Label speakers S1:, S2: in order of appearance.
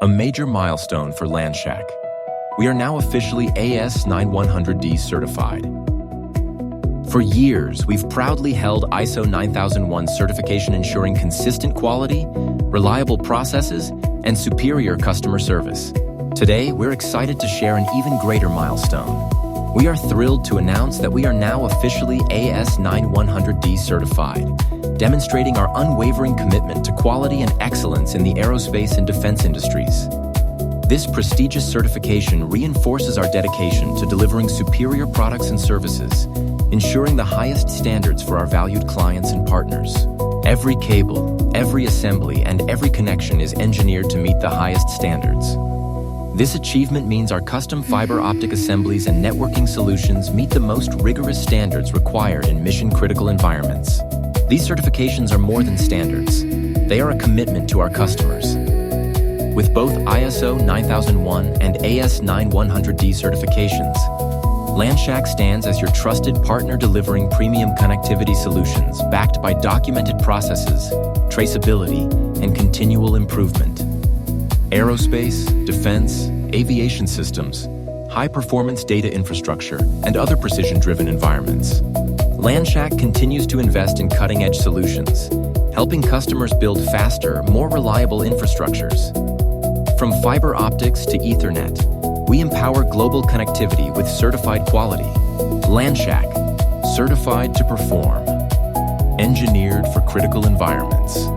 S1: a major milestone for LANshack. We are now officially AS9100D certified. For years, we've proudly held ISO 9001 certification, ensuring consistent quality, reliable processes, and superior customer service. Today, we're excited to share an even greater milestone. We are thrilled to announce that we are now officially AS9100D certified, demonstrating our unwavering commitment to quality and excellence in the aerospace and defense industries. This prestigious certification reinforces our dedication to delivering superior products and services, ensuring the highest standards for our valued clients and partners. Every cable, every assembly, and every connection is engineered to meet the highest standards. This achievement means our custom fiber optic assemblies and networking solutions meet the most rigorous standards required in mission-critical environments. These certifications are more than standards. They are a commitment to our customers. With both ISO 9001 and AS9100D certifications, LANshack stands as your trusted partner delivering premium connectivity solutions backed by documented processes, traceability, and continual improvement. Aerospace, defense, aviation systems, high-performance data infrastructure, and other precision-driven environments. LANshack continues to invest in cutting-edge solutions, helping customers build faster, more reliable infrastructures. From fiber optics to Ethernet, we empower global connectivity with certified quality. LANshack, certified to perform, engineered for critical environments.